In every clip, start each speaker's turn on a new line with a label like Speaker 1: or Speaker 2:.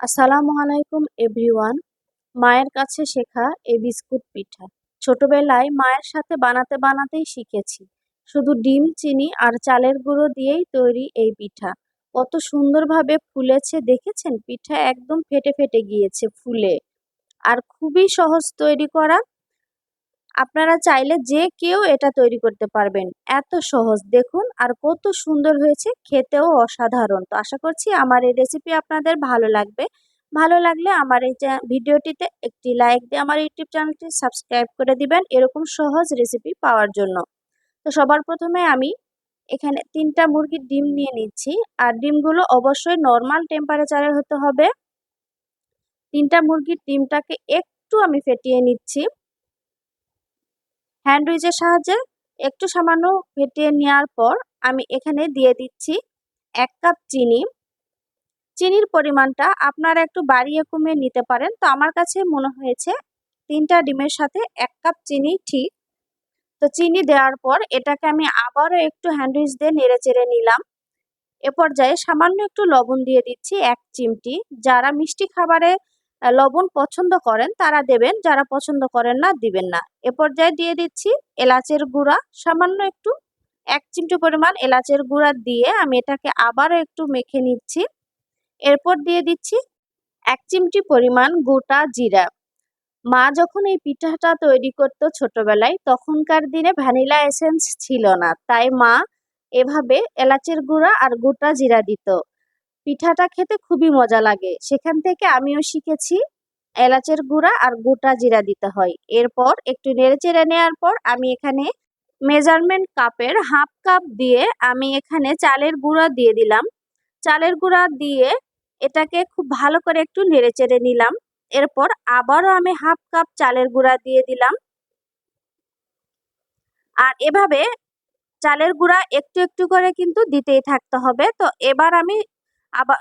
Speaker 1: আসসালামু আলাইকুম এভরিওয়ান। মায়ের কাছে শেখা এই বিস্কুট পিঠা ছোটবেলায় মায়ের সাথে বানাতে বানাতেই শিখেছি। শুধু ডিম, চিনি আর চালের গুঁড়ো দিয়েই তৈরি এই পিঠা কত সুন্দরভাবে ফুলেছে দেখেছেন। পিঠা একদম ফেটে ফেটে গিয়েছে ফুলে, আর খুবই সহজ তৈরি করা। আপনারা চাইলে যে কেউ এটা তৈরি করতে পারবেন, এত সহজ দেখুন। আর কত সুন্দর হয়েছে, খেতেও অসাধারণ। তো আশা করছি আমার এই রেসিপি আপনাদের ভালো লাগবে। ভালো লাগলে আমার এই ভিডিওটিতে একটি লাইক দিয়ে আমার ইউটিউব চ্যানেলটি সাবস্ক্রাইব করে দিবেন এরকম সহজ রেসিপি পাওয়ার জন্য। তো সবার প্রথমে আমি এখানে 3টা মুরগির ডিম নিয়ে নিচ্ছি, আর ডিমগুলো অবশ্যই নর্মাল টেম্পারেচারে হতে হবে। 3টা মুরগির ডিমটাকে একটু আমি ফেটিয়ে নিচ্ছি হ্যান্ড উইচের সাহায্যে। একটু সামান্য ফেটিয়ে নেওয়ার পর আমি এখানে দিয়ে দিচ্ছি 1 কাপ চিনি। চিনির পরিমাণটা আপনারা একটু বাড়িয়ে কমিয়ে নিতে পারেন। তো আমার কাছে মনে হয়েছে 3টা ডিমের সাথে 1 কাপ চিনি ঠিক। তো চিনি দেওয়ার পর এটাকে আমি আবারও একটু হ্যান্ড উইচ দিয়ে নেড়ে চেড়ে নিলাম। এ পর্যায়ে সামান্য একটু লবণ দিয়ে দিচ্ছি 1 চিমটি। যারা মিষ্টি খাবারে লবণ পছন্দ করেন তারা দেবেন, যারা পছন্দ করেন না দিবেন না। এ পর্যায়ে দিয়ে দিচ্ছি এলাচের গুঁড়া সামান্য একটু, 1 চিমটি পরিমাণ এলাচের গুঁড়া দিয়ে আমি এটাকে আবারও একটু মেখে নিচ্ছি। এরপর দিয়ে দিচ্ছি 1 চিমটি পরিমাণ গোটা জিরা। মা যখন এই পিঠাটা তৈরি করতো ছোটবেলায়, তখনকার দিনে ভ্যানিলা এসেন্স ছিল না, তাই মা এভাবে এলাচের গুঁড়া আর গোটা জিরা দিত। পিঠাটা খেতে খুবই মজা লাগে, সেখান থেকে আমিও শিখেছি এলাচের গুঁড়া আর গোটা জিরা দিতে হয়। এরপর একটু নেড়েচেড়ে নেওয়ার পর আমি এখানে মেজারমেন্ট কাপের হাফ কাপ দিয়ে আমি এখানে চালের গুঁড়া দিয়ে দিলাম। চালের গুঁড়া দিয়ে এটাকে খুব ভালো করে একটু নেড়েচেড়ে নিলাম। এরপর আবারও আমি হাফ কাপ চালের গুঁড়া দিয়ে দিলাম, আর এভাবে চালের গুঁড়া একটু একটু করে কিন্তু দিতেই থাকতে হবে। তো এবার আমি আবার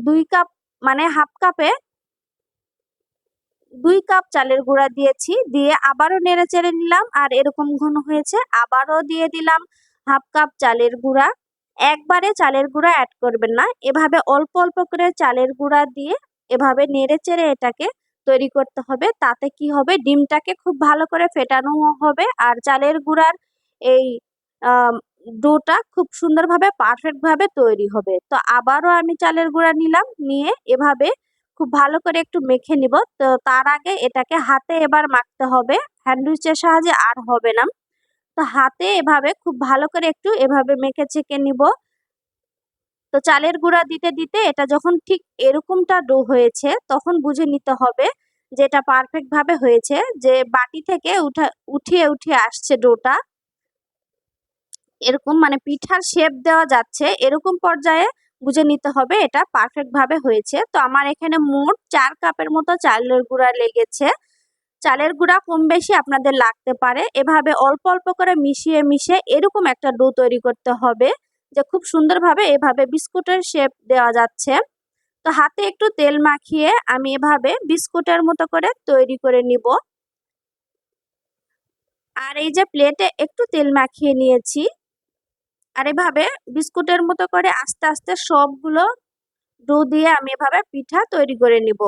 Speaker 1: 2 কাপ মানে হাফ কাপে 2 কাপ চালের গুঁড়া দিয়েছি, দিয়ে আবারও নেড়ে চেড়ে নিলাম। আর এরকম ঘন হয়েছে, আবারও দিয়ে দিলাম হাফ কাপ চালের গুঁড়া। একবারে চালের গুঁড়া অ্যাড করবেন না, এভাবে অল্প অল্প করে চালের গুঁড়া দিয়ে এভাবে নেড়ে চেড়ে এটাকে তৈরি করতে হবে। তাতে কি হবে, ডিমটাকে খুব ভালো করে ফেটানো হবে, আর চালের গুঁড়ার এই ডোটা খুব সুন্দরভাবে পারফেক্ট ভাবে তৈরি হবে। তো আবারও আমি চালের গুঁড়া নিলাম, নিয়ে এভাবে খুব ভালো করে একটু মেখে নিব। তো তার আগে এটাকে হাতে এবার মাখতে হবে, হ্যান্ডউইচের সাহায্যে আর হবে না। তো হাতে এভাবে খুব ভালো করে একটু এভাবে মেখে ছেঁকে নিব। তো চালের গুঁড়া দিতে দিতে এটা যখন ঠিক এরকমটা ডো হয়েছে, তখন বুঝে নিতে হবে যে এটা পারফেক্ট ভাবে হয়েছে, যে বাটি থেকে উঠিয়ে উঠিয়ে আসছে ডোটা, এরকম মানে পিঠার শেপ দেওয়া যাচ্ছে, এরকম পর্যায়ে বুঝে নিতে হবে এটা পারফেক্ট ভাবে হয়েছে। তো আমার এখানে মোট 4 কাপের মতো চালের গুঁড়া লেগেছে। চালের গুঁড়া কম বেশি আপনাদের লাগতে পারে। এভাবে অল্প অল্প করে মিশিয়ে মিশিয়ে এরকম একটা ডো তৈরি করতে হবে, যে খুব সুন্দরভাবে এভাবে বিস্কুটের শেপ দেওয়া যাচ্ছে। তো হাতে একটু তেল মাখিয়ে আমি এভাবে বিস্কুটের মতো করে তৈরি করে নিব। আর এই যে প্লেটে একটু তেল মাখিয়ে নিয়েছি, আর এভাবে বিস্কুটের মতো করে আস্তে আস্তে সবগুলো ডো দিয়ে আমি এভাবে পিঠা তৈরি করে নিব।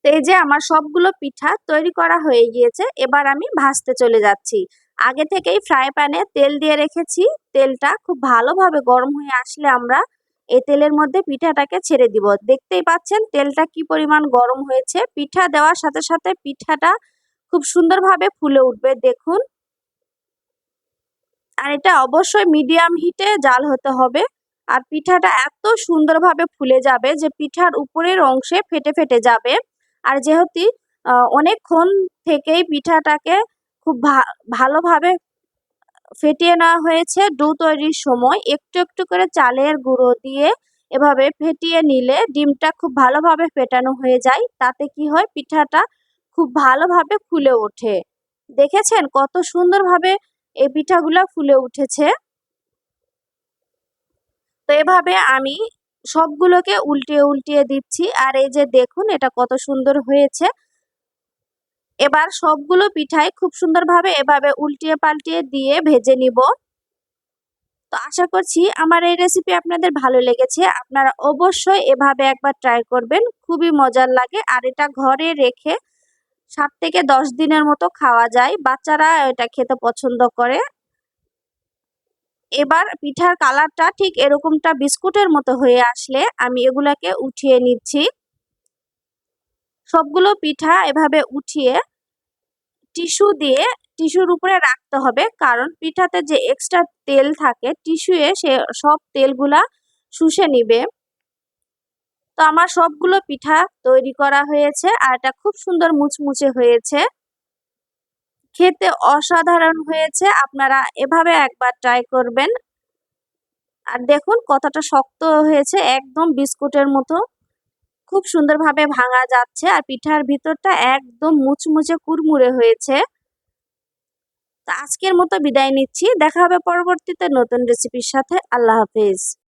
Speaker 1: তো এই যে আমার সবগুলো পিঠা তৈরি করা হয়ে গিয়েছে, এবার আমি ভাজতে চলে যাচ্ছি। আগে থেকেই ফ্রাই প্যানে তেল দিয়ে রেখেছি। তেলটা খুব ভালোভাবে গরম হয়ে আসলে আমরা এই তেলের মধ্যে পিঠাটাকে ছেড়ে দিব। দেখতেই পাচ্ছেন তেলটা কি পরিমাণ গরম হয়েছে। পিঠা দেওয়ার সাথে সাথে পিঠাটা খুব সুন্দরভাবে ফুলে উঠবে দেখুন। আর এটা অবশ্যই মিডিয়াম হিটে জাল হতে হবে। আর পিঠাটা এত সুন্দরভাবে ফুলে যাবে যে পিঠার উপরের অংশে ফেটে ফেটে যাবে। আর যেহেতু অনেকক্ষণ থেকেই পিঠাটাকে খুব ভালোভাবে ফেটিয়ে নেওয়া হয়েছে, ডো তৈরির সময় একটু একটু করে চালের গুঁড়ো দিয়ে এভাবে ফেটিয়ে নিলে ডিমটা খুব ভালোভাবে ফেটানো হয়ে যায়। তাতে কি হয়, পিঠাটা খুব ভালোভাবে ফুলে ওঠে। দেখেছেন কত সুন্দরভাবে এই পিঠাগুলা ফুলে উঠেছে। তো এভাবে আমি সবগুলোকে উল্টিয়ে উল্টিয়ে দিচ্ছি, আর এই যে দেখুন এটা কত সুন্দর হয়েছে। এবার সবগুলো পিঠাই খুব সুন্দরভাবে এভাবে উল্টিয়ে পাল্টিয়ে দিয়ে ভেজে নিব। তো আশা করছি আমার এই রেসিপি আপনাদের ভালো লেগেছে। আপনারা অবশ্যই এভাবে একবার ট্রাই করবেন। খুবই মজার লাগে আর এটা ঘরে রেখে ৭ থেকে ১০ দিনের মতো খাওয়া যায়। বাচ্চারা এটা খেতে পছন্দ করে। এবার পিঠার কালারটা ঠিক এরকমটা বিস্কুটের মতো হয়ে আসলে আমি এগুলাকে উঠিয়ে নিচ্ছি। সবগুলো পিঠা এভাবে উঠিয়ে টিস্যুর উপরে রাখতে হবে, কারণ পিঠাতে যে এক্সট্রা তেল থাকে টিস্যুয়ে সে সব তেলগুলা শুষে নিবে। তো আমার সবগুলো পিঠা তৈরি করা হয়েছে আর এটা খুব সুন্দর মুচমুচে হয়েছে, খেতে অসাধারণ হয়েছে। আপনারা এভাবে একবার ট্রাই করবেন। আর দেখুন কতটা শক্ত হয়েছে, একদম বিস্কুটের মতো খুব সুন্দরভাবে ভাঙা যাচ্ছে আর পিঠার ভিতরটা একদম মুচমুচে কুরমুরে হয়েছে। তো আজকের মতো বিদায় নিচ্ছি, দেখা হবে পরবর্তীতে নতুন রেসিপির সাথে। আল্লাহ হাফেজ।